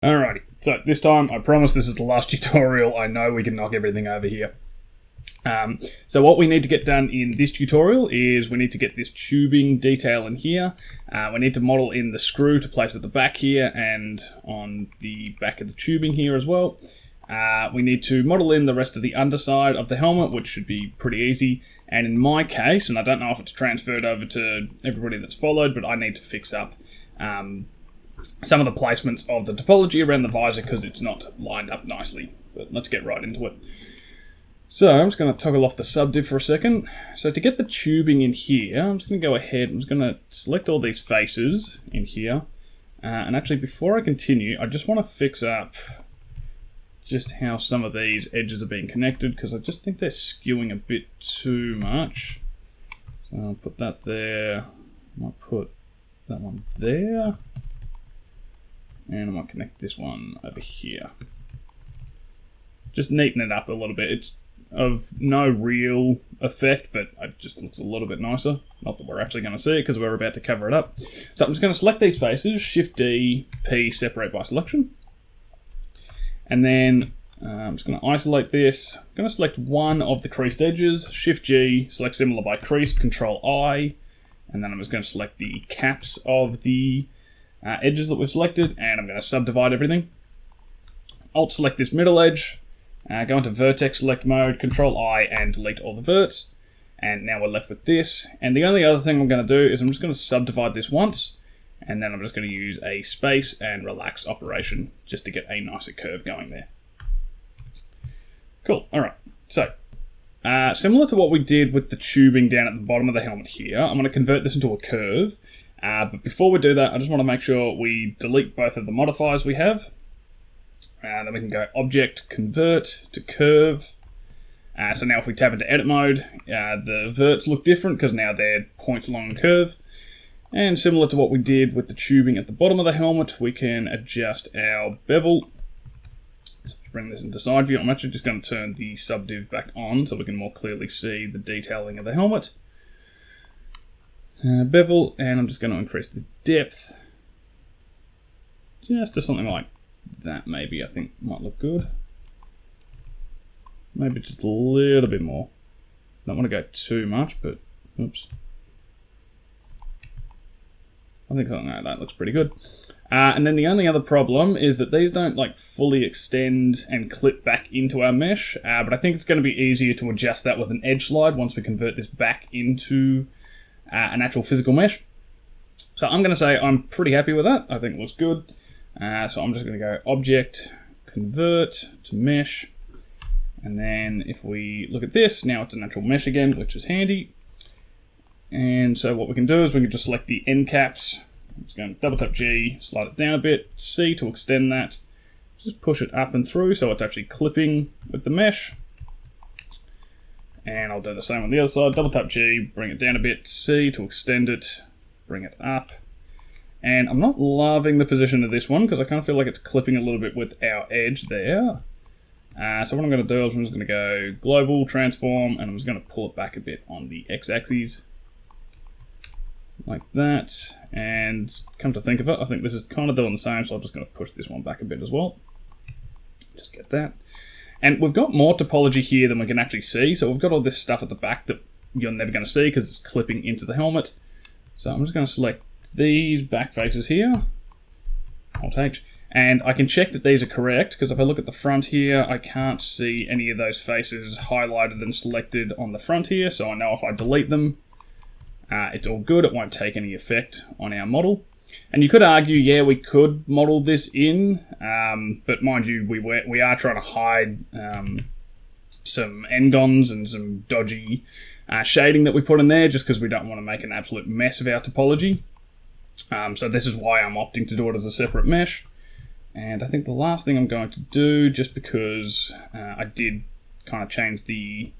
Alrighty, so this time I promise this is the last tutorial. I know we can knock everything over here. So what we need to get done in this tutorial is we need to get this tubing detail in here. We need to model in the screw to place at the back here and on the back of the tubing here as well. We need to model in the rest of the underside of the helmet, which should be pretty easy. And in my case, and I don't know if it's transferred over to everybody that's followed, but I need to fix up some of the placements of the topology around the visor because it's not lined up nicely. But let's get right into it. So I'm just going to toggle off the subdiv for a second. So to get the tubing in here, I'm just going to go ahead, I'm just going to select all these faces in here. And actually before I continue, I just want to fix up just how some of these edges are being connected because I just think they're skewing a bit too much. So I'll put that there, I might put that one there, and I might connect this one over here. Just neaten it up a little bit. It's of no real effect, but it just looks a little bit nicer. Not that we're actually going to see it because we're about to cover it up. So I'm just going to select these faces, Shift D, P, separate by selection. And then I'm just going to isolate this. I'm going to select one of the creased edges, Shift G, select similar by creased, Control I, and then I'm just going to select the caps of the edges that we've selected, and I'm going to subdivide everything. Alt select this middle edge, go into vertex select mode, Control I, and delete all the verts. And now we're left with this. And the only other thing I'm going to do is I'm just going to subdivide this once, and then I'm just going to use a space and relax operation just to get a nicer curve going there. Cool, alright. So, similar to what we did with the tubing down at the bottom of the helmet here, I'm going to convert this into a curve. But before we do that, I just want to make sure we delete both of the modifiers we have. Then we can go Object, Convert to Curve. So now if we tap into Edit mode, the verts look different because now they're points along the curve. And similar to what we did with the tubing at the bottom of the helmet, we can adjust our bevel. So let's bring this into side view. I'm actually just going to turn the subdiv back on so we can more clearly see the detailing of the helmet. Bevel, and I'm just going to increase the depth just to something like that, maybe. I think might look good. Maybe just a little bit more. Don't want to go too much, but oops. I think something like that looks pretty good. And then the only other problem is that these don't like fully extend and clip back into our mesh, but I think it's going to be easier to adjust that with an edge slide once we convert this back into an actual physical mesh. So I'm going to say I'm pretty happy with that. I think it looks good. So I'm just going to go Object, Convert to Mesh. And then if we look at this, now it's an actual mesh again, which is handy. And so what we can do is we can just select the end caps. I'm just going to double tap G, slide it down a bit, C to extend that. Just push it up and through so it's actually clipping with the mesh. And I'll do the same on the other side. Double tap G, bring it down a bit, C to extend it, bring it up. And I'm not loving the position of this one because I kind of feel like it's clipping a little bit with our edge there. So what I'm going to do is I'm just going to go Global, Transform, and I'm just going to pull it back a bit on the X-axis. Like that. And come to think of it, I think this is kind of doing the same, so I'm just going to push this one back a bit as well. Just get that. And we've got more topology here than we can actually see. So we've got all this stuff at the back that you're never going to see because it's clipping into the helmet. So I'm just going to select these back faces here. Alt H. And I can check that these are correct because if I look at the front here, I can't see any of those faces highlighted and selected on the front here. So I know if I delete them, it's all good. It won't take any effect on our model. And you could argue, yeah, we could model this in, but mind you, we are trying to hide some n-gons and some dodgy shading that we put in there just because we don't want to make an absolute mess of our topology. So this is why I'm opting to do it as a separate mesh. And I think the last thing I'm going to do, just because I did kind of change the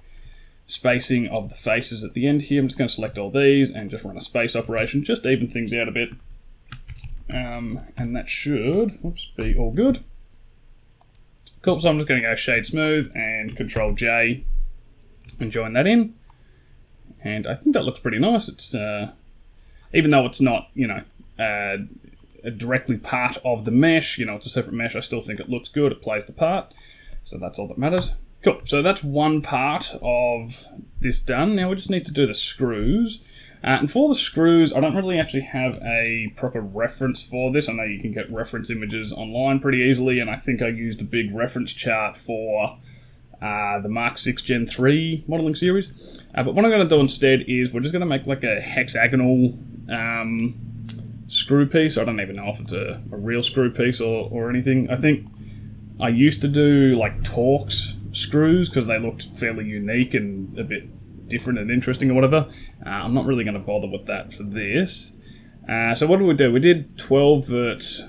spacing of the faces at the end here, I'm just going to select all these and just run a space operation, just to even things out a bit. And that should be all good. Cool, so I'm just going to go Shade Smooth and Control J and join that in. And I think that looks pretty nice. It's even though it's not, you know, directly part of the mesh. You know, it's a separate mesh. I still think it looks good. It plays the part. So that's all that matters. Cool. So that's one part of this done. Now we just need to do the screws. And for the screws, I don't really actually have a proper reference for this. I know you can get reference images online pretty easily, and I think I used a big reference chart for the Mark 6 Gen 3 modelling series. But what I'm going to do instead is we're just going to make like a hexagonal screw piece. I don't even know if it's a real screw piece or anything. I think I used to do like Torx screws because they looked fairly unique and a bit different and interesting or whatever. I'm not really going to bother with that for this. So what did we do? We did 12 verts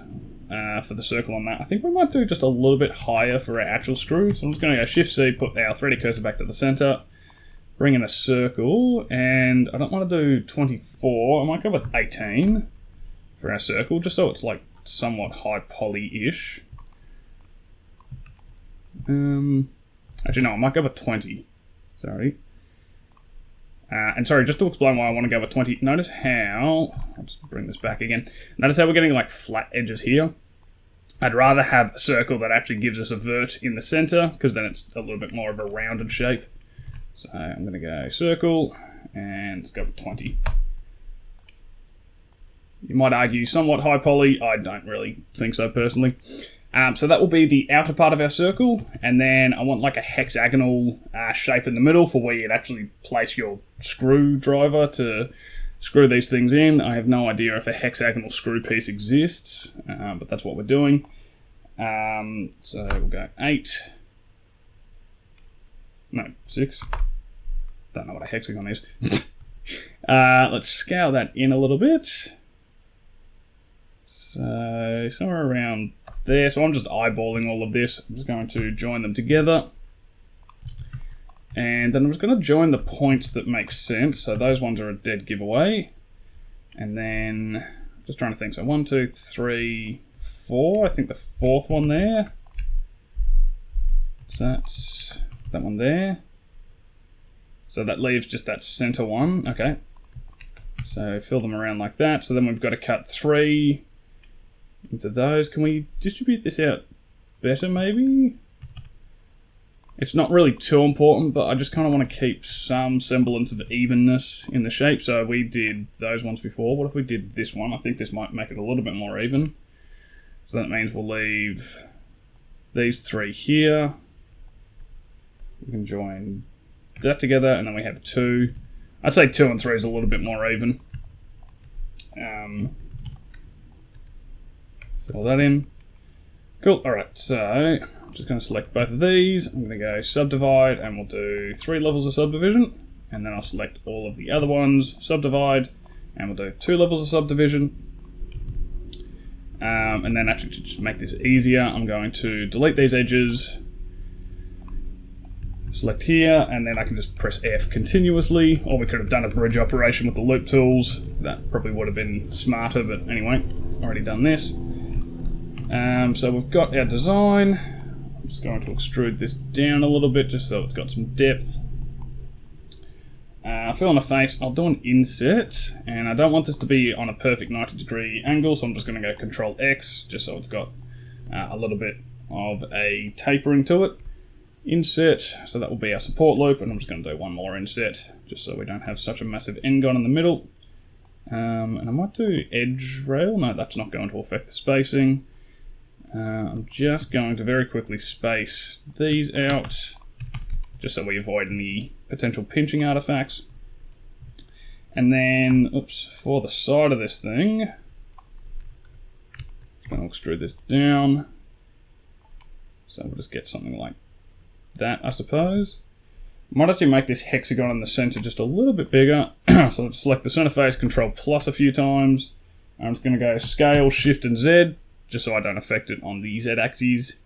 for the circle on that. I think we might do just a little bit higher for our actual screw. So I'm just going to go Shift-C, put our threaded cursor back to the center, bring in a circle, and I don't want to do 24. I might go with 18 for our circle, just so it's like somewhat high poly-ish. Actually, no, I might go with 20. Sorry. And sorry, just to explain why I want to go with 20, notice how, I'll just bring this back again, notice how we're getting like flat edges here. I'd rather have a circle that actually gives us a vert in the center, because then it's a little bit more of a rounded shape. So I'm going to go circle, and let's go with 20. You might argue somewhat high poly, I don't really think so personally. So that will be the outer part of our circle, and then I want like a hexagonal shape in the middle for where you'd actually place your screwdriver to screw these things in. I have no idea if a hexagonal screw piece exists, but that's what we're doing. So we'll go 8. No, 6. Don't know what a hexagon is. Let's scale that in a little bit. So somewhere around there. So I'm just eyeballing all of this. I'm just going to join them together. And then I'm just going to join the points that make sense. So those ones are a dead giveaway. And then, just trying to think. So 1, 2, 3, 4. I think the fourth one there. So that's that one there. So that leaves just that center one. Okay. So fill them around like that. So then we've got to cut 3 into those. Can we distribute this out better maybe? It's not really too important, but I just kind of want to keep some semblance of evenness in the shape. So we did those ones before. What if we did this one? I think this might make it a little bit more even. So that means we'll leave these 3 here. We can join that together, and then we have 2. I'd say 2 and 3 is a little bit more even. Fill that in. Cool. Alright, so I'm just going to select both of these. I'm going to go subdivide, and we'll do 3 levels of subdivision. And then I'll select all of the other ones, subdivide, and we'll do 2 levels of subdivision. And then actually to just make this easier, I'm going to delete these edges, select here, and then I can just press F continuously, or we could have done a bridge operation with the loop tools. That probably would have been smarter, but anyway, already done this. So we've got our design. I'm just going to extrude this down a little bit just so it's got some depth. Fill in the face, I'll do an inset, and I don't want this to be on a perfect 90-degree angle, so I'm just going to go Control X just so it's got a little bit of a tapering to it. Inset, so that will be our support loop, and I'm just going to do one more inset just so we don't have such a massive end gun in the middle. And I might do edge rail. No, that's not going to affect the spacing. I'm just going to very quickly space these out just so we avoid any potential pinching artifacts. And then, oops, for the side of this thing, I'm going to extrude this down. So we'll just get something like that, I suppose. Might actually make this hexagon in the center just a little bit bigger. So I'll select the center face, Control plus a few times. I'm just going to go Scale, Shift, and Z, just so I don't affect it on the Z axes.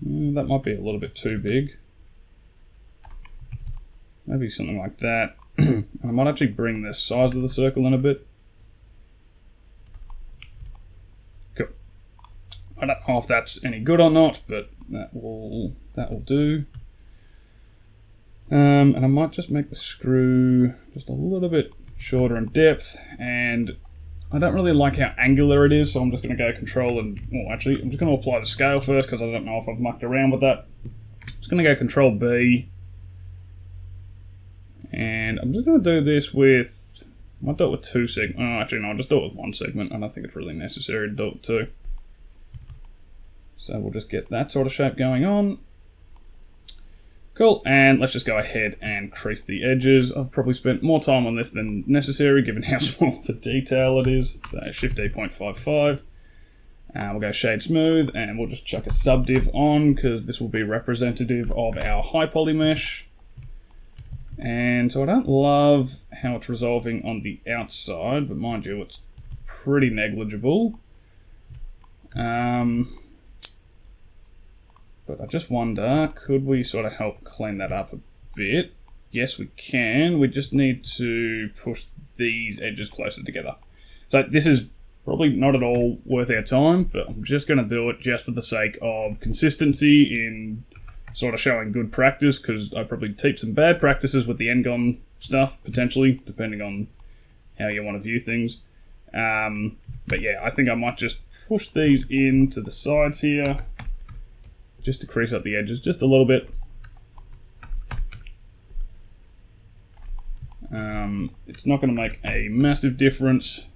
That might be a little bit too big. Maybe something like that. And I might actually bring the size of the circle in a bit. Cool. I don't know if that's any good or not, but that will do. And I might just make the screw just a little bit shorter in depth, and I don't really like how angular it is, so I'm just going to go control and, well actually, I'm just going to apply the scale first because I don't know if I've mucked around with that. I'm just going to go control B. And I'm just going to do this with, I might do it with 2 segments. Oh, actually no, I'll just do it with 1 segment. I don't think it's really necessary to do it 2. So we'll just get that sort of shape going on. Cool, and let's just go ahead and crease the edges. I've probably spent more time on this than necessary given how small the detail it is. So Shift D 0.55. We'll go shade smooth and we'll just chuck a subdiv on because this will be representative of our high poly mesh. And so I don't love how it's resolving on the outside, but mind you, it's pretty negligible. But I just wonder, could we sort of help clean that up a bit? Yes, we can. We just need to push these edges closer together. So this is probably not at all worth our time, but I'm just going to do it just for the sake of consistency in sort of showing good practice, because I probably teach some bad practices with the Ngon stuff, potentially, depending on how you want to view things. But yeah, I think I might just push these in to the sides here, just to crease up the edges just a little bit. It's not going to make a massive difference.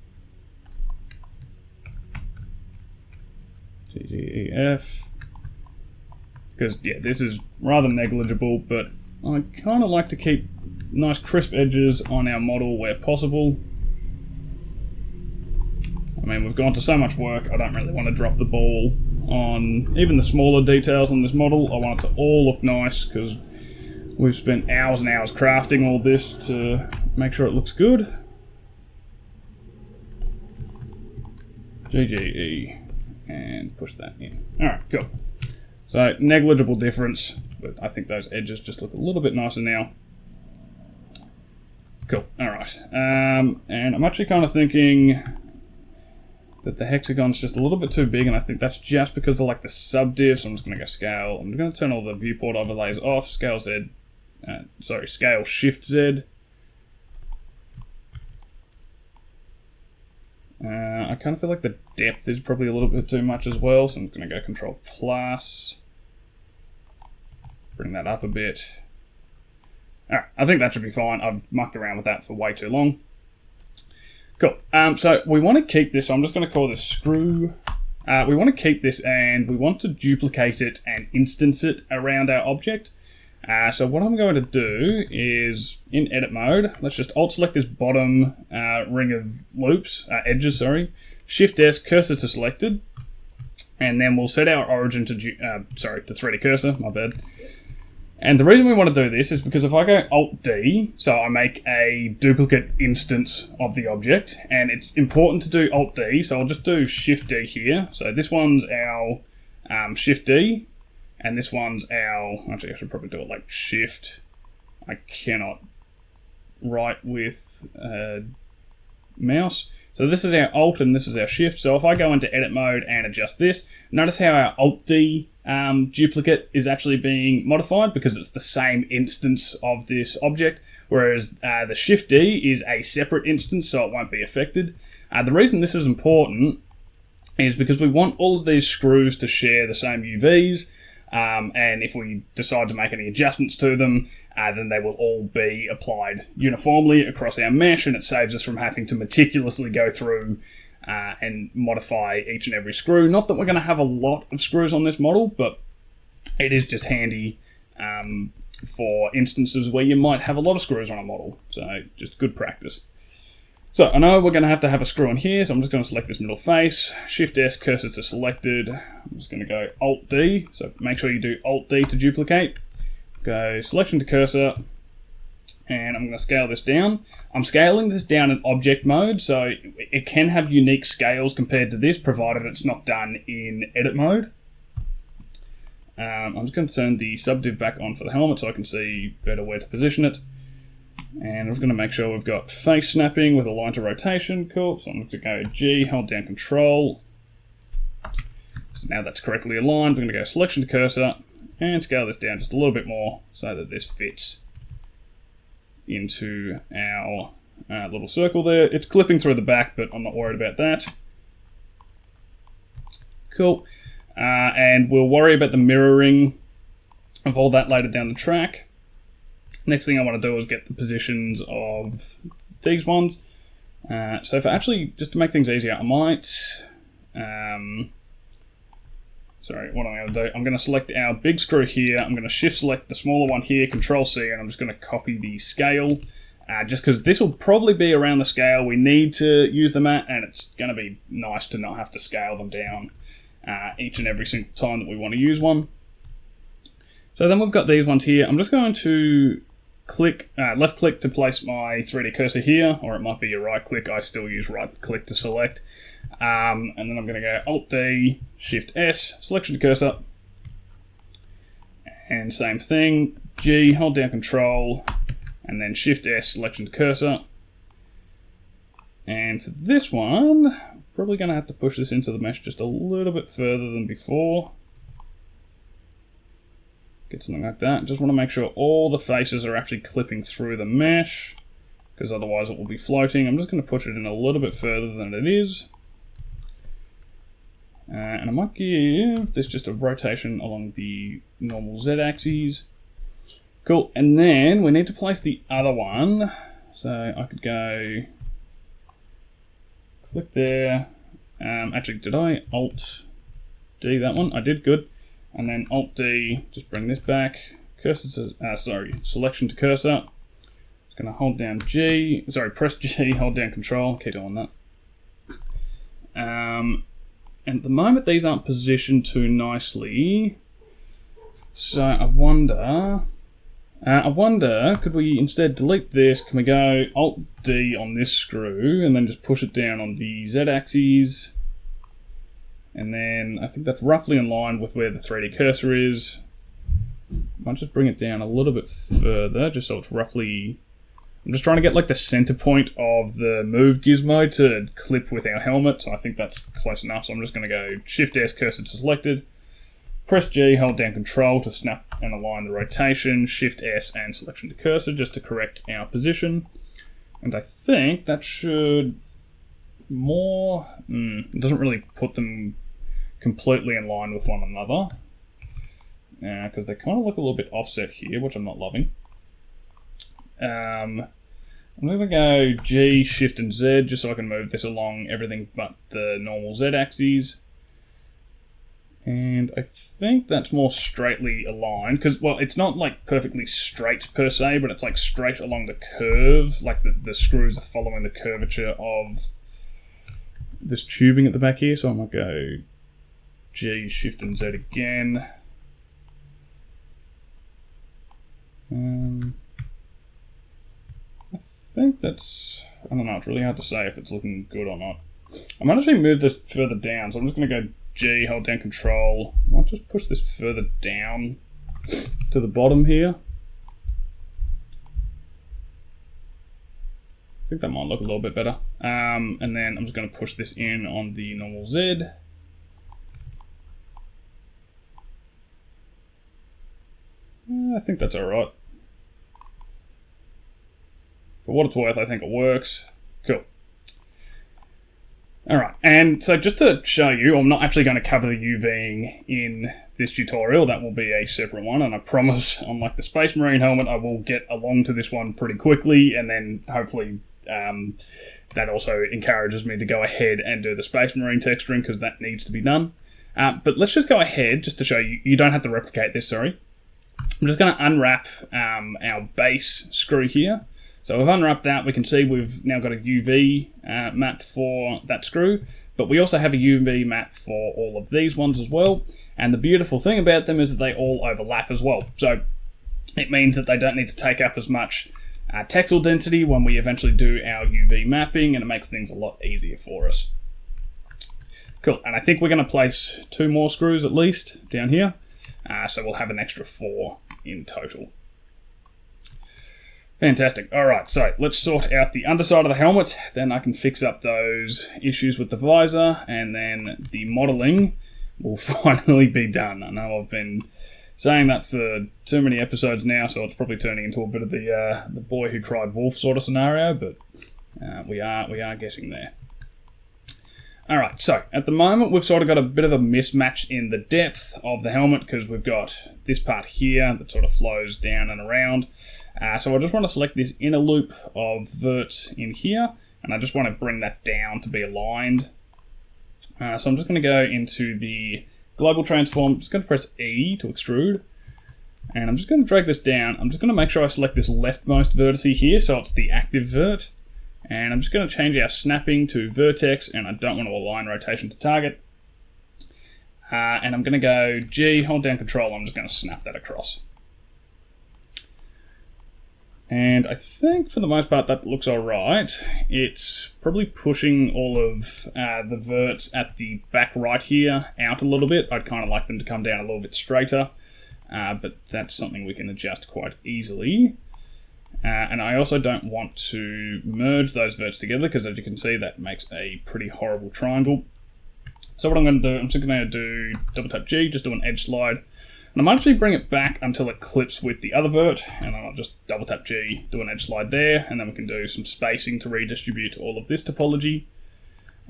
GGEF. Because, yeah, this is rather negligible, but I kind of like to keep nice crisp edges on our model where possible. I mean, we've gone to so much work, I don't really want to drop the ball on even the smaller details on this model. I want it to all look nice because we've spent hours and hours crafting all this to make sure it looks good. GGE, and push that in. Alright, cool. So, negligible difference, but I think those edges just look a little bit nicer now. Cool, alright. And I'm actually kind of thinking that the hexagon's just a little bit too big, and I think that's just because of like the subdiv, so I'm just going to go scale. I'm going to turn all the viewport overlays off, scale Z, scale Shift Z. I kind of feel like the depth is probably a little bit too much as well, so I'm going to go Control plus. Bring that up a bit. Alright, I think that should be fine. I've mucked around with that for way too long. Cool. So we want to keep this, so I'm just going to call this screw. We want to keep this and we want to duplicate it and instance it around our object. So what I'm going to do is, in edit mode, let's just alt select this bottom ring of loops, edges, sorry. Shift S, cursor to selected. And then we'll set our origin to, to 3D cursor, my bad. And the reason we want to do this is because if I go Alt-D, so I make a duplicate instance of the object, and it's important to do Alt-D, so I'll just do Shift-D here. So this one's our Shift-D, and this one's our, actually I should probably do it like Shift. I cannot write with mouse. So this is our Alt and this is our Shift. So if I go into edit mode and adjust this, notice how our Alt-D duplicate is actually being modified because it's the same instance of this object, whereas the Shift-D is a separate instance, so it won't be affected. The reason this is important is because we want all of these screws to share the same UVs, and if we decide to make any adjustments to them, then they will all be applied uniformly across our mesh, and it saves us from having to meticulously go through and modify each and every screw. Not that we're going to have a lot of screws on this model, but it is just handy for instances where you might have a lot of screws on a model. So just good practice. So I know we're going to have a screw in here, so I'm just going to select this middle face, Shift S, cursor to selected. I'm just going to go Alt D, so make sure you do Alt D to duplicate. Go selection to cursor, and I'm going to scale this down. I'm scaling this down in object mode, so it can have unique scales compared to this, provided it's not done in edit mode. I'm just going to turn the subdiv back on for the helmet so I can see better where to position it. And we're going to make sure we've got face snapping with align to rotation. Cool. So I'm going to go G, hold down Control. So now that's correctly aligned. We're going to go selection to cursor and scale this down just a little bit more so that this fits into our little circle there. It's clipping through the back, but I'm not worried about that. Cool. And we'll worry about the mirroring of all that later down the track. Next thing I want to do is get the positions of these ones. So for actually, just to make things easier, I might... sorry, what I'm going to do, I'm going to select our big screw here, I'm going to shift select the smaller one here, Control C, and I'm just going to copy the scale, just because this will probably be around the scale we need to use them at, and it's going to be nice to not have to scale them down each and every single time that we want to use one. So then we've got these ones here. I'm just going to click, left click to place my 3D cursor here, or it might be a right click. I still use right click to select. And then I'm going to go Alt D, Shift S, selection to cursor. And same thing, G, hold down Control, and then Shift S, selection to cursor. And for this one, probably going to have to push this into the mesh just a little bit further than before. Get something like that. Just want to make sure all the faces are actually clipping through the mesh, because otherwise it will be floating. I'm just going to push it in a little bit further than it is. And I might give this just a rotation along the normal Z-axis. Cool, and then we need to place the other one. So I could go... click there. Actually, did I Alt-D that one? I did, good. And then Alt-D, just bring this back. Cursor to, selection to cursor. Just going to hold down G, press G, hold down Control, keep doing that. And at the moment, these aren't positioned too nicely. So I wonder, could we instead delete this? Can we go Alt-D on this screw and then just push it down on the Z-axis? And then I think that's roughly in line with where the 3D cursor is. Might just bring it down a little bit further, just so it's roughly... I'm just trying to get like the center point of the move gizmo to clip with our helmet, so I think that's close enough. So I'm just going to go Shift S, cursor to selected, press G, hold down Control to snap and align the rotation, Shift S and selection to cursor just to correct our position. And I think that should more... it doesn't really put them completely in line with one another, because they kind of look a little bit offset here, which I'm not loving. I'm going to go G, Shift and Z just so I can move this along everything but the normal Z axes. And I think that's more straightly aligned, because, well, it's not like perfectly straight per se, but it's like straight along the curve, like the screws are following the curvature of this tubing at the back here. So I might go G, Shift and Z again. I think that's... I don't know, it's really hard to say if it's looking good or not. I might actually move this further down, so I'm just going to go G, hold down Control. I might just push this further down to the bottom here. I think that might look a little bit better. And then I'm just going to push this in on the normal Z. I think that's alright. For what it's worth, I think it works. Cool. Alright, and so just to show you, I'm not actually going to cover the UVing in this tutorial. That will be a separate one, and I promise, unlike the Space Marine helmet, I will get along to this one pretty quickly, and then hopefully that also encourages me to go ahead and do the Space Marine texturing, because that needs to be done. But let's just go ahead, just to show you, you don't have to replicate this, sorry. I'm just going to unwrap our base screw here. So we've unwrapped that, we can see we've now got a UV map for that screw, but we also have a UV map for all of these ones as well. And the beautiful thing about them is that they all overlap as well. So it means that they don't need to take up as much texel density when we eventually do our UV mapping, and it makes things a lot easier for us. Cool, and I think we're going to place 2 more screws at least down here. So we'll have an extra 4 in total. Fantastic. Alright, so let's sort out the underside of the helmet, then I can fix up those issues with the visor, and then the modelling will finally be done. I know I've been saying that for too many episodes now, so it's probably turning into a bit of the boy who cried wolf sort of scenario, but We are getting there. Alright, so at the moment we've sort of got a bit of a mismatch in the depth of the helmet because we've got this part here that sort of flows down and around. So I just want to select this inner loop of vert in here, and I just want to bring that down to be aligned. So I'm just going to go into the global transform, I'm just going to press E to extrude, and I'm just going to drag this down. I'm just going to make sure I select this leftmost vertice here, so it's the active vert. And I'm just going to change our snapping to vertex, and I don't want to align rotation to target. And I'm going to go G, hold down control, I'm just going to snap that across. And I think for the most part that looks alright. It's probably pushing all of the verts at the back right here out a little bit. I'd kind of like them to come down a little bit straighter, but that's something we can adjust quite easily. And I also don't want to merge those verts together because, as you can see, that makes a pretty horrible triangle. So what I'm going to do, I'm just going to do double tap G, just do an edge slide. And I might actually bring it back until it clips with the other vert, and then I'll just double tap G, do an edge slide there, and then we can do some spacing to redistribute all of this topology.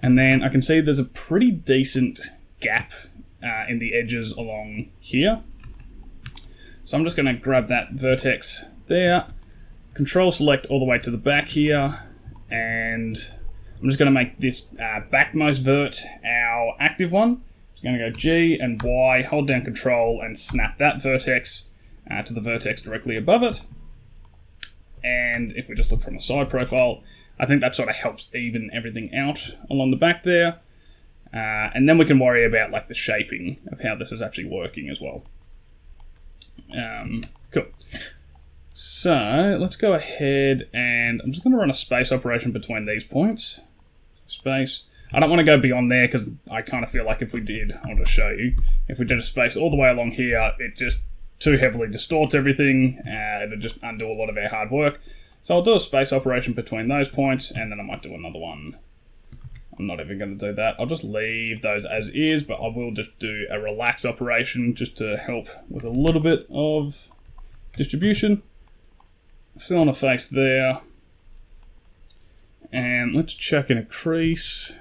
And then I can see there's a pretty decent gap in the edges along here. So I'm just going to grab that vertex there, Control select all the way to the back here, and I'm just going to make this backmost vert our active one. It's going to go G and Y, hold down Control and snap that vertex to the vertex directly above it. And if we just look from a side profile, I think that sort of helps even everything out along the back there. And then we can worry about like the shaping of how this is actually working as well. Cool. So let's go ahead and I'm just going to run a space operation between these points. Space. I don't want to go beyond there because I kind of feel like if we did, I'll just show you, if we did a space all the way along here, it just too heavily distorts everything. It'll just undo a lot of our hard work. So I'll do a space operation between those points, and then I might do another one. I'm not even going to do that. I'll just leave those as is, but I will just do a relax operation just to help with a little bit of distribution. Fill in a face there. And let's check in a crease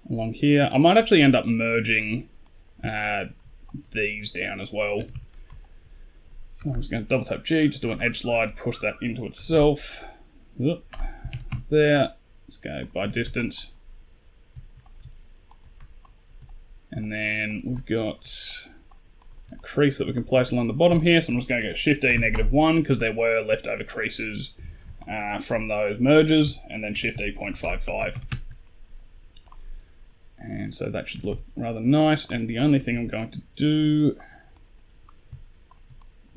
along here. I might actually end up merging these down as well. So I'm just going to double tap G, just do an edge slide, push that into itself. Oop. There. Let's go by distance. And then we've got a crease that we can place along the bottom here. So I'm just going to go Shift E -1 because there were leftover creases from those mergers, and then Shift E 0.55. And so that should look rather nice. And the only thing I'm going to do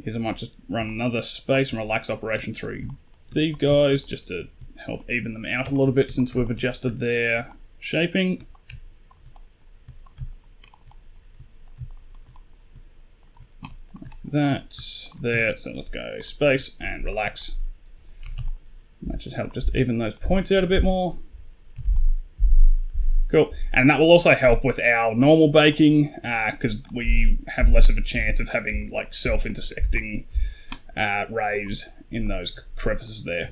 is I might just run another space and relax operation through these guys just to help even them out a little bit since we've adjusted their shaping. That's there, so let's go space and relax. That should help just even those points out a bit more. Cool, and that will also help with our normal baking because we have less of a chance of having like self-intersecting rays in those crevices there,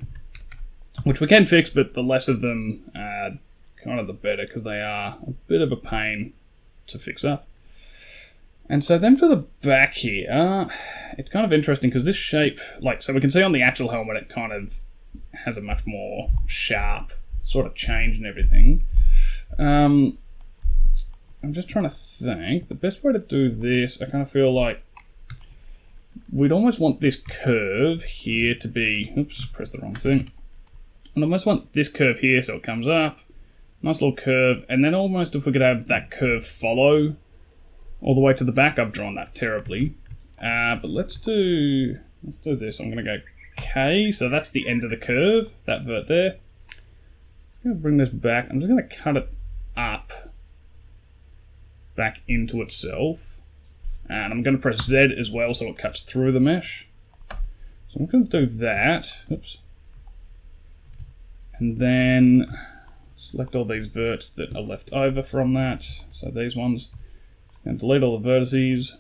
which we can fix, but the less of them, kind of the better, because they are a bit of a pain to fix up. And so then for the back here, it's kind of interesting because this shape, like, so we can see on the actual helmet, it kind of has a much more sharp sort of change and everything. I'm just trying to think, the best way to do this, I kind of feel like we'd almost want this curve here to be, oops, pressed the wrong thing. And I almost want this curve here so it comes up, nice little curve, and then almost if we could have that curve follow all the way to the back. I've drawn that terribly, but let's do this. I'm going to go K, so that's the end of the curve, that vert there. I'm going to bring this back. I'm just going to cut it up back into itself, and I'm going to press Z as well so it cuts through the mesh. So I'm going to do that. Oops. And then select all these verts that are left over from that. So these ones. And delete all the vertices.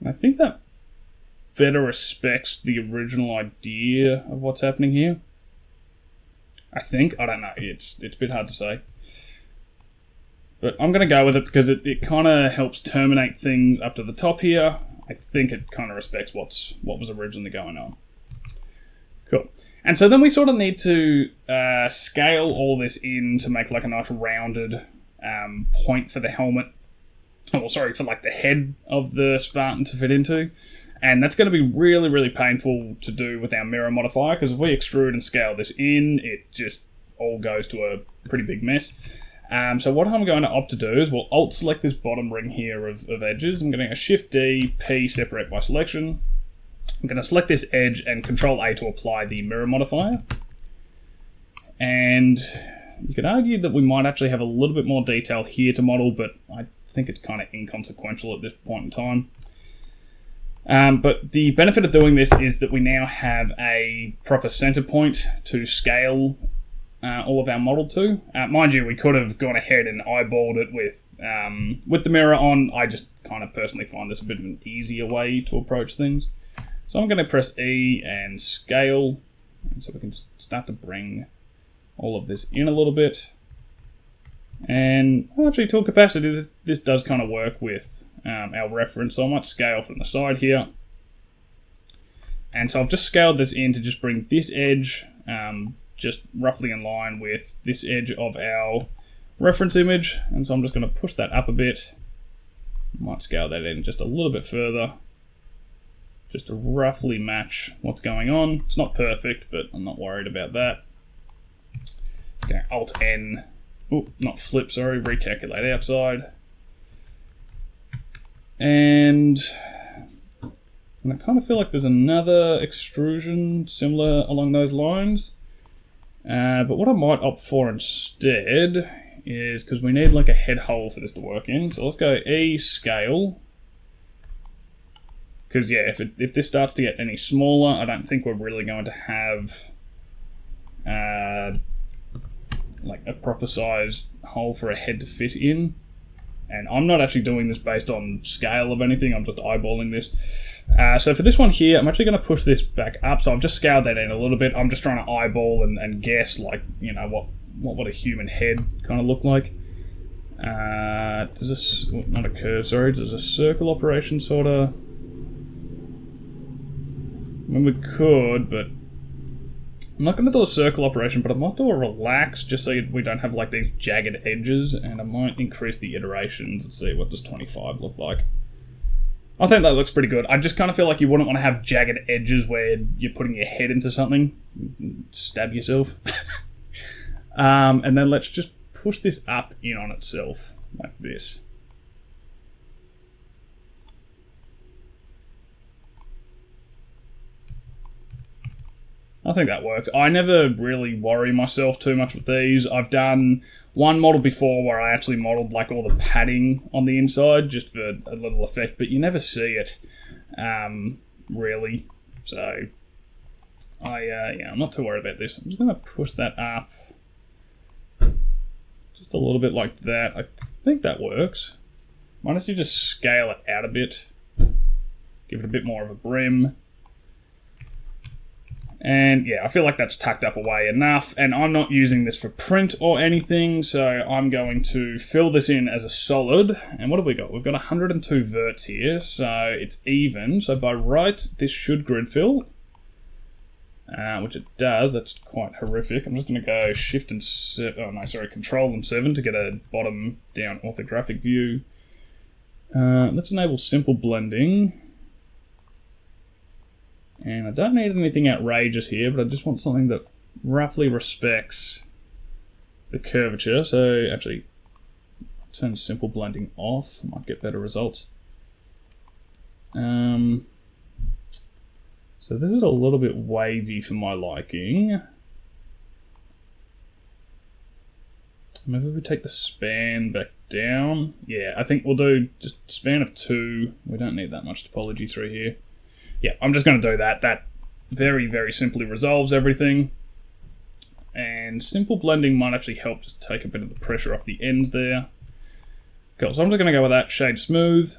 I think that better respects the original idea of what's happening here. I think. I don't know. It's a bit hard to say. But I'm going to go with it because it kind of helps terminate things up to the top here. I think it kind of respects what was originally going on. Cool. And so then we sort of need to scale all this in to make like a nice rounded point for the helmet. Oh, sorry, for like the head of the Spartan to fit into. And that's going to be really, really painful to do with our mirror modifier, because if we extrude and scale this in, it just all goes to a pretty big mess. So what I'm going to opt to do is we'll alt select this bottom ring here of edges. I'm going to go Shift D, P, separate by selection. I'm going to select this edge and Control A to apply the mirror modifier. And you could argue that we might actually have a little bit more detail here to model, but I think it's kind of inconsequential at this point in time. But the benefit of doing this is that we now have a proper center point to scale all of our model to. Mind you, we could have gone ahead and eyeballed it with the mirror on. I just kind of personally find this a bit of an easier way to approach things. So I'm going to press E and scale, so we can just start to bring all of this in a little bit. And actually, tool capacity, this does kind of work with our reference, so I might scale from the side here. And so I've just scaled this in to just bring this edge just roughly in line with this edge of our reference image. And so I'm just going to push that up a bit. Might scale that in just a little bit further, just to roughly match what's going on. It's not perfect, but I'm not worried about that. Okay, Alt N. Oh, not flip, sorry, recalculate outside. And I kind of feel like there's another extrusion similar along those lines. But what I might opt for instead is, because we need like a head hole for this to work in, so let's go E, scale. Because yeah, if this starts to get any smaller, I don't think we're really going to have like a proper size hole for a head to fit in. And I'm not actually doing this based on scale of anything, I'm just eyeballing this. So for this one here, I'm actually going to push this back up, so I've just scaled that in a little bit. I'm just trying to eyeball and guess, like, you know, what would a human head kind of look like. Does this, not a curve, sorry, does a circle operation sort of... I mean, we could, but I'm not going to do a circle operation, but I might do a relax just so we don't have like these jagged edges, and I might increase the iterations and see what does 25 look like. I think that looks pretty good. I just kind of feel like you wouldn't want to have jagged edges where you're putting your head into something, stab yourself. And then let's just push this up in on itself like this. I think that works. I never really worry myself too much with these. I've done one model before where I actually modeled like all the padding on the inside just for a little effect, but you never see it really. So yeah, I'm not too worried about this. I'm just going to push that up just a little bit like that. I think that works. Why don't you just scale it out a bit, give it a bit more of a brim. And yeah, I feel like that's tucked up away enough, and I'm not using this for print or anything, so I'm going to fill this in as a solid. And what have we got? We've got 102 verts here, so it's even. So by right, this should grid fill, which it does. That's quite horrific. I'm just going to go Shift and Control and 7 to get a bottom down orthographic view. Let's enable simple blending. And I don't need anything outrageous here, but I just want something that roughly respects the curvature. So actually, turn simple blending off. Might get better results. So this is a little bit wavy for my liking. Maybe we take the span back down. Yeah, I think we'll do just span of 2. We don't need that much topology through here. Yeah, I'm just going to do that. That very, very simply resolves everything. And simple blending might actually help just take a bit of the pressure off the ends there. Cool, so I'm just going to go with that, shade smooth.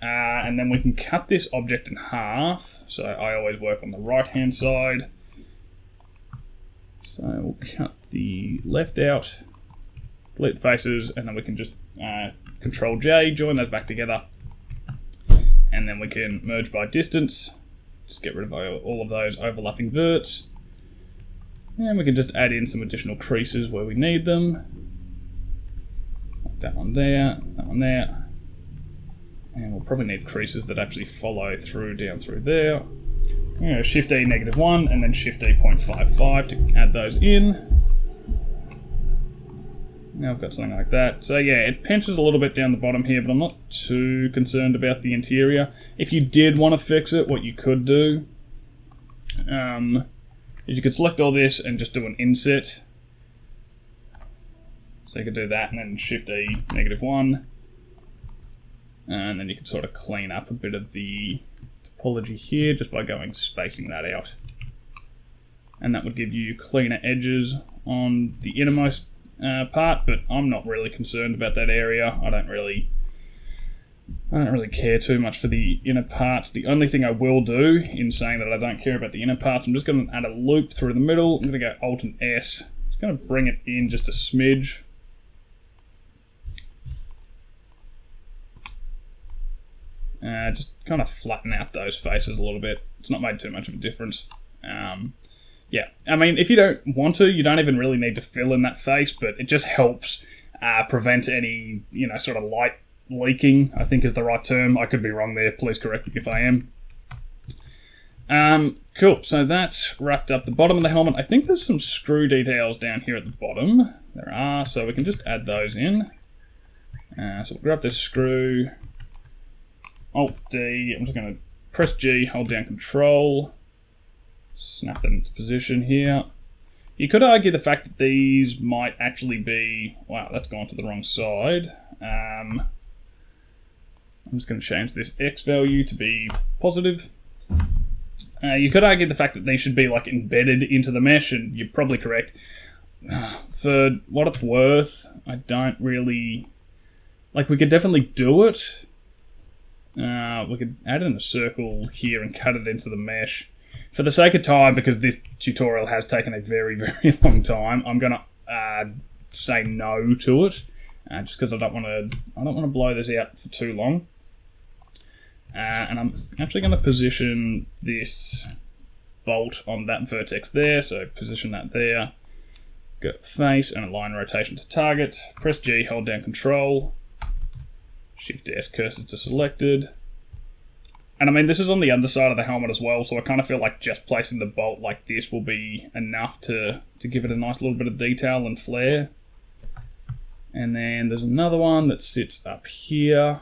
And then we can cut this object in half. So I always work on the right hand side. So we'll cut the left out, delete faces, and then we can just Control J, join those back together. And then we can merge by distance. Just get rid of all of those overlapping verts. And we can just add in some additional creases where we need them. Like that one there, that one there. And we'll probably need creases that actually follow through down through there. Shift E -1 and then Shift E 0.55 to add those in. Now I've got something like that. So yeah, it pinches a little bit down the bottom here, but I'm not too concerned about the interior. If you did want to fix it, what you could do is you could select all this and just do an inset. So you could do that and then Shift E -1. And then you can sort of clean up a bit of the topology here just by spacing that out. And that would give you cleaner edges on the innermost part, but I'm not really concerned about that area. I don't really care too much for the inner parts. The only thing I will do in saying that I don't care about the inner parts, I'm just going to add a loop through the middle. I'm going to go Alt and S. Just going to bring it in just a smidge. Just kind of flatten out those faces a little bit. It's not made too much of a difference. Yeah, I mean, if you don't want to, you don't even really need to fill in that face, but it just helps prevent any, sort of light leaking, I think is the right term. I could be wrong there. Please correct me if I am. Cool, so that's wrapped up the bottom of the helmet. I think there's some screw details down here at the bottom. There are, so we can just add those in. So we'll grab this screw, Alt D, I'm just going to press G, hold down Control, snap them into position here. You could argue the fact that these might actually be... Wow, that's gone to the wrong side. I'm just going to change this X value to be positive. You could argue the fact that these should be like embedded into the mesh, and you're probably correct. For what it's worth, I don't really... Like, we could definitely do it. We could add in a circle here and cut it into the mesh. For the sake of time, because this tutorial has taken a very, very long time, I'm going to say no to it, just because I don't want to blow this out for too long. And I'm actually going to position this bolt on that vertex there, so position that there. Go face and align rotation to target. Press G, hold down Control. Shift S, cursor to selected. And I mean, this is on the underside of the helmet as well, so I kind of feel like just placing the bolt like this will be enough to give it a nice little bit of detail and flair. And then there's another one that sits up here.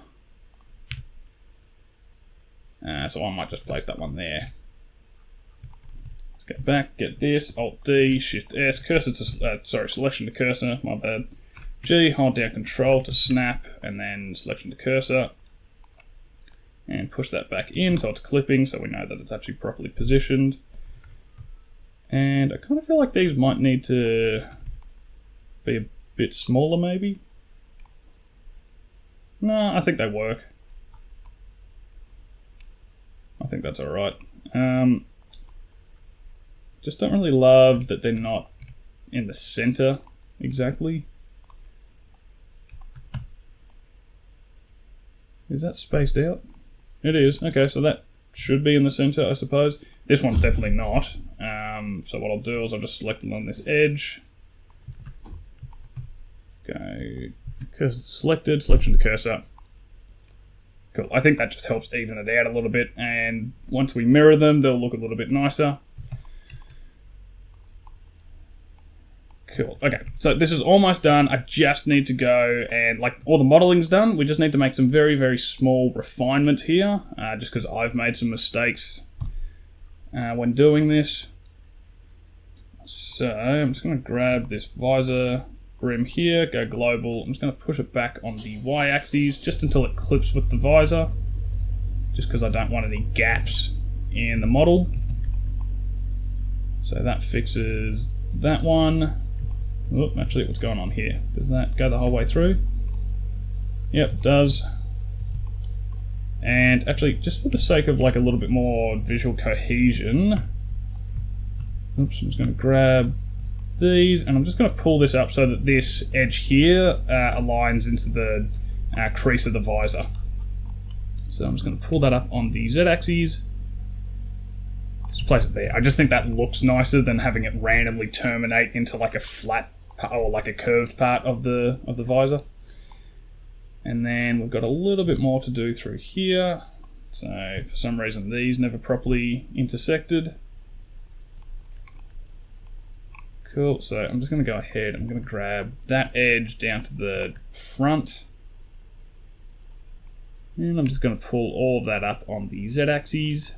So I might just place that one there. Let's get back, get this, Alt D, Shift S, cursor to, selection to cursor, my bad. G, hold down Control to snap, and then selection to cursor. And push that back in so it's clipping, so we know that it's actually properly positioned. And I kind of feel like these might need to be a bit smaller maybe. No, I think they work. I think that's alright. Just don't really love that they're not in the center exactly. Is that spaced out? It is. Okay, so that should be in the center, I suppose. This one's definitely not. So what I'll do is I'll just select it on this edge. Go cursor selected, selection to cursor. Cool. I think that just helps even it out a little bit, and once we mirror them, they'll look a little bit nicer. Cool. Okay, so this is almost done. I just need to go and, like, all the modeling's done. We just need to make some very, very small refinements here, just because I've made some mistakes when doing this. So I'm just going to grab this visor brim here, go global. I'm just going to push it back on the y-axis just until it clips with the visor, just because I don't want any gaps in the model. So that fixes that one. Oh, actually, what's going on here? Does that go the whole way through? Yep, it does. And actually, just for the sake of like a little bit more visual cohesion, oops, I'm just going to grab these and I'm just going to pull this up so that this edge here aligns into the crease of the visor. So I'm just going to pull that up on the Z-axis. Just place it there. I just think that looks nicer than having it randomly terminate into like a flat or like a curved part of the visor. And then we've got a little bit more to do through here. So for some reason these never properly intersected. Cool, so I'm just going to go ahead, I'm going to grab that edge down to the front. And I'm just going to pull all of that up on the Z-axis.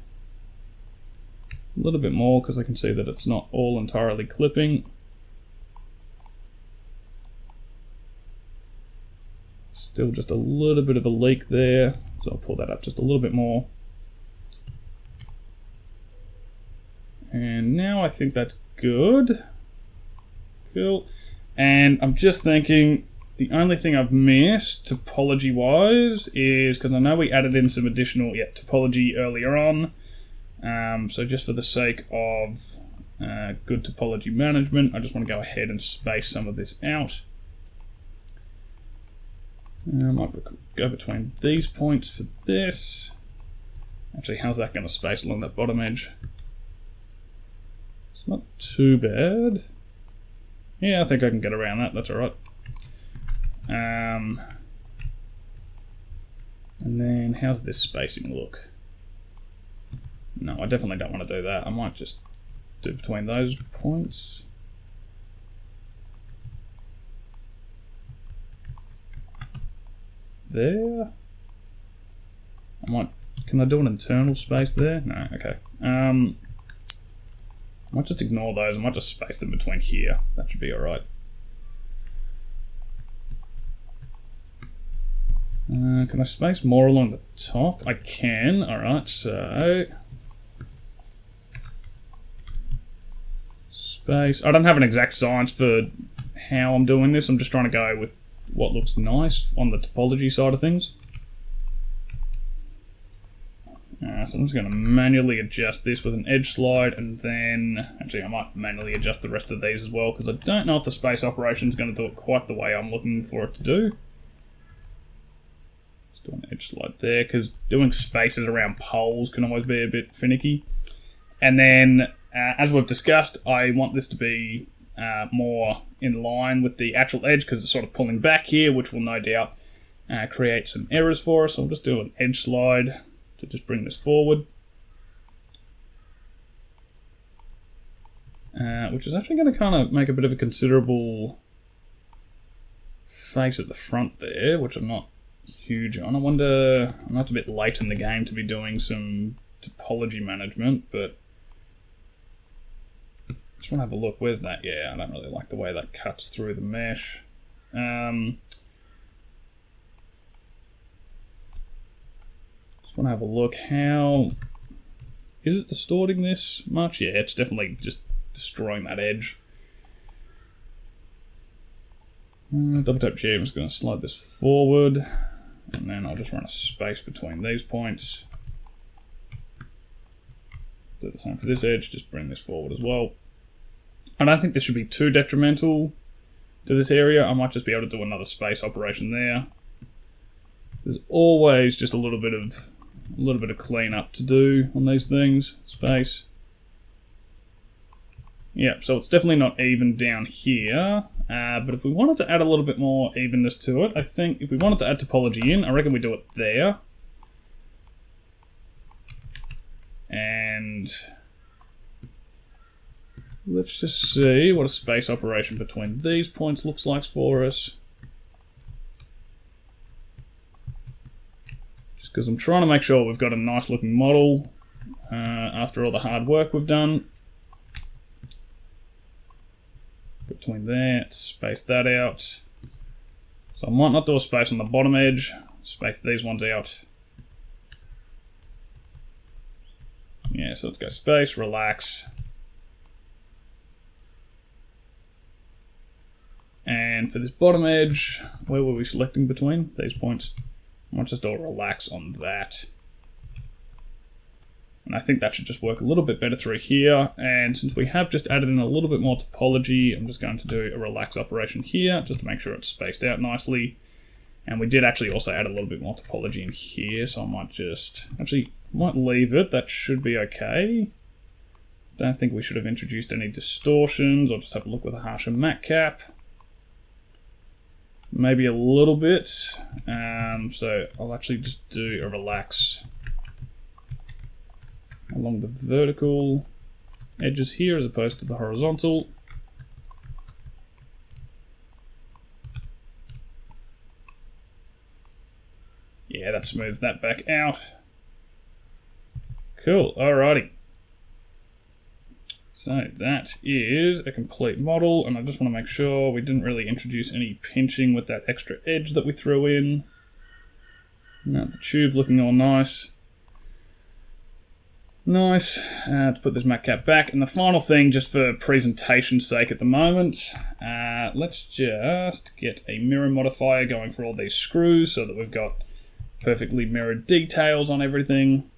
A little bit more because I can see that it's not all entirely clipping. Still just a little bit of a leak there, so I'll pull that up just a little bit more. And now I think that's good. Cool. And I'm just thinking, the only thing I've missed topology-wise is, because I know we added in some additional topology earlier on, so just for the sake of good topology management, I just want to go ahead and space some of this out. I might go between these points for this. Actually, how's that going to space along that bottom edge? It's not too bad. Yeah, I think I can get around that, that's alright. And then, how's this spacing look? No, I definitely don't want to do that. I might just do between those points. There. Can I do an internal space there? No, okay. I might just ignore those. I might just space them between here. That should be alright. Can I space more along the top? I can. Alright, so space. I don't have an exact science for how I'm doing this. I'm just trying to go with what looks nice on the topology side of things. So I'm just going to manually adjust this with an edge slide, and then actually I might manually adjust the rest of these as well, because I don't know if the space operation is going to do it quite the way I'm looking for it to do. Just do an edge slide there, because doing spaces around poles can always be a bit finicky. And then, as we've discussed, I want this to be more in line with the actual edge, because it's sort of pulling back here, which will no doubt create some errors for us. I'll just do an edge slide to just bring this forward, which is actually going to kind of make a bit of a considerable face at the front there, which I'm not huge on. I wonder, I know it's a bit late in the game to be doing some topology management, but just want to have a look. Where's that? Yeah, I don't really like the way that cuts through the mesh. Just want to have a look. How is it distorting this much? Yeah, it's definitely just destroying that edge. Double tap G. I'm just going to slide this forward, and then I'll just run a space between these points. Do the same for this edge. Just bring this forward as well. I don't think this should be too detrimental to this area. I might just be able to do another space operation there. There's always just a little bit of cleanup to do on these things. Space. Yeah, so it's definitely not even down here. But if we wanted to add a little bit more evenness to it, I think if we wanted to add topology in, I reckon we do it there. And let's just see what a space operation between these points looks like for us. Just because I'm trying to make sure we've got a nice looking model after all the hard work we've done. Between there, space that out. So I might not do a space on the bottom edge, space these ones out. Yeah, so let's go space, relax. And for this bottom edge, where were we selecting between these points? might just all relax on that. And I think that should just work a little bit better through here. And since we have just added in a little bit more topology, I'm just going to do a relax operation here just to make sure it's spaced out nicely. And we did actually also add a little bit more topology in here, so I might just might leave it. That should be okay. Don't think we should have introduced any distortions. I'll just have a look with a harsher matte cap. Maybe a little bit. So I'll actually just do a relax along the vertical edges here as opposed to the horizontal. Yeah, that smooths that back out. Cool, alrighty. So that is a complete model, and I just want to make sure we didn't really introduce any pinching with that extra edge that we threw in. Now the tube's looking all nice. Nice. Let's put this matte cap back. And the final thing, just for presentation's sake at the moment, let's just get a mirror modifier going for all these screws so that we've got perfectly mirrored details on everything.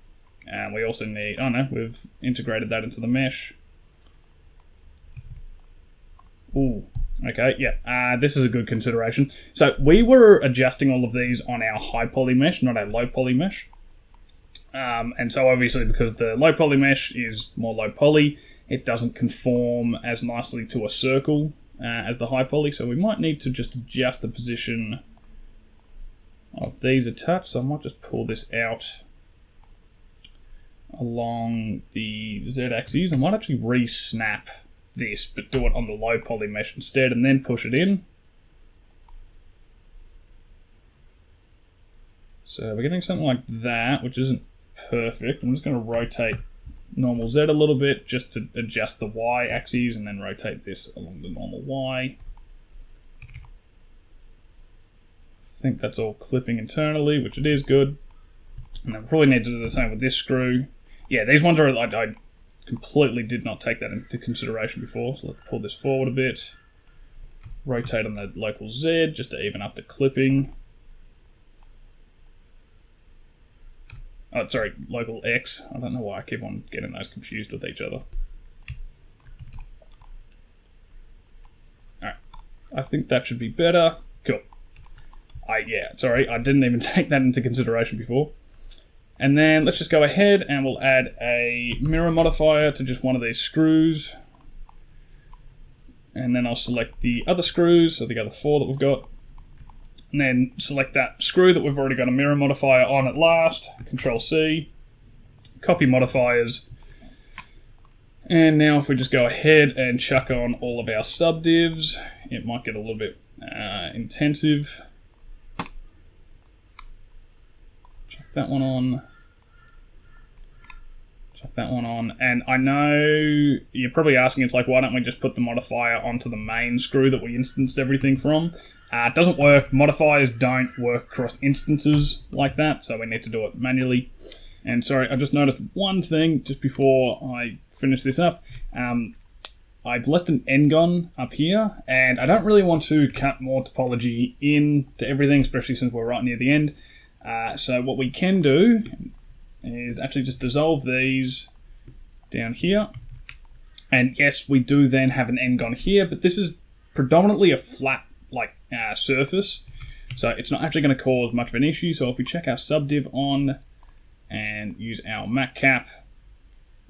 And we also need, oh no, we've integrated that into the mesh. Ooh, okay, yeah, this is a good consideration. So we were adjusting all of these on our high poly mesh, not our low poly mesh. And so obviously because the low poly mesh is more low poly, it doesn't conform as nicely to a circle as the high poly. So we might need to just adjust the position of these a touch. So I might just pull this out along the z-axis. I might actually re-snap this, but do it on the low poly mesh instead and then push it in. So we're getting something like that, which isn't perfect. I'm just going to rotate normal Z a little bit just to adjust the Y axis and then rotate this along the normal Y. I think that's all clipping internally, which it is good. And then we probably need to do the same with this screw. Yeah, these ones are, I completely did not take that into consideration before. So let's pull this forward a bit. Rotate on the local Z just to even up the clipping. Oh, sorry, local X. I don't know why I keep on getting those confused with each other. Alright, I think that should be better. Cool. Yeah, sorry, I didn't even take that into consideration before. And then let's just go ahead and we'll add a mirror modifier to just one of these screws. And then I'll select the other screws, so the other 4 that we've got. And then select that screw that we've already got a mirror modifier on at last. Control C. Copy modifiers. And now if we just go ahead and chuck on all of our subdivs, it might get a little bit intensive. Chuck that one on. Chuck that one on. And I know you're probably asking, it's like, why don't we just put the modifier onto the main screw that we instanced everything from? It doesn't work. Modifiers don't work across instances like that, so we need to do it manually. And sorry, I just noticed one thing just before I finish this up. I've left an N-gon up here, and I don't really want to cut more topology into everything, especially since we're right near the end. So what we can do is actually just dissolve these down here. And yes, we do then have an N-gon here, but this is predominantly a flat surface, so it's not actually going to cause much of an issue. So if we check our subdiv on and use our matte cap,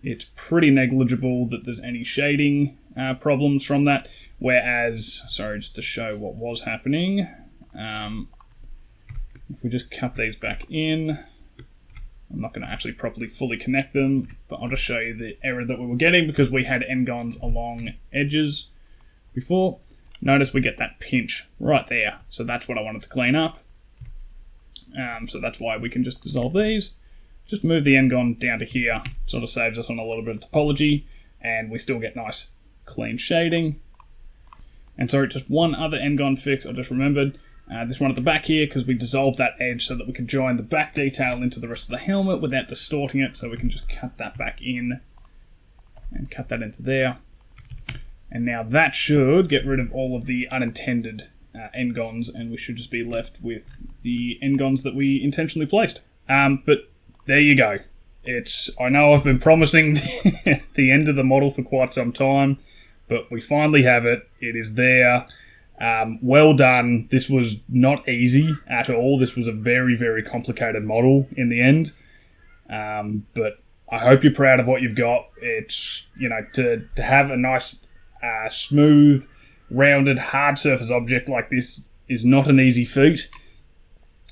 it's pretty negligible that there's any shading problems from that. Whereas, sorry, just to show what was happening, if we just cut these back in, I'm not going to actually properly fully connect them, but I'll just show you the error that we were getting because we had N-gons along edges before. Notice we get that pinch right there. So that's what I wanted to clean up. So that's why we can just dissolve these. Just move the N-gon down to here. Sort of saves us on a little bit of topology. And we still get nice clean shading. And sorry, just one other N-gon fix I just remembered. This one at the back here, because we dissolved that edge so that we could join the back detail into the rest of the helmet without distorting it. So we can just cut that back in and cut that into there. And now that should get rid of all of the unintended N-gons, and we should just be left with the N-gons that we intentionally placed. But there you go. I know I've been promising the end of the model for quite some time, but we finally have it. It is there. Well done. This was not easy at all. This was a very, very complicated model in the end. But I hope you're proud of what you've got. It's, to have a nice, smooth, rounded, hard surface object like this is not an easy feat.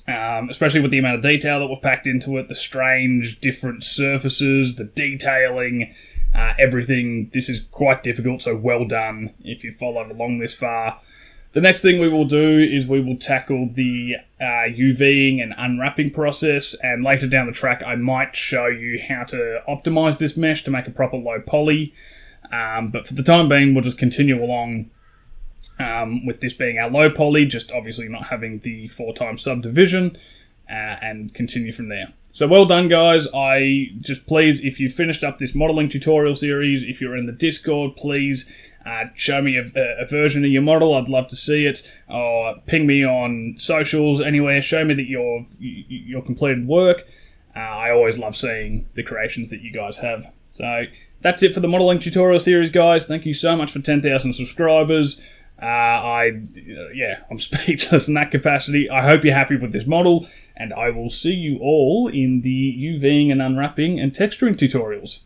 Especially with the amount of detail that we've packed into it, the strange different surfaces, the detailing, everything. This is quite difficult, so well done if you followed along this far. The next thing we will do is we will tackle the UVing and unwrapping process, and later down the track I might show you how to optimize this mesh to make a proper low poly. But for the time being, we'll just continue along with this being our low poly, just obviously not having the 4x subdivision, and continue from there. So well done, guys. Please, if you finished up this modelling tutorial series, if you're in the Discord, please show me a version of your model. I'd love to see it. Or ping me on socials, anywhere. Show me that your completed work. I always love seeing the creations that you guys have. So that's it for the modelling tutorial series, guys. Thank you so much for 10,000 subscribers. I'm speechless in that capacity. I hope you're happy with this model, and I will see you all in the UVing and unwrapping and texturing tutorials.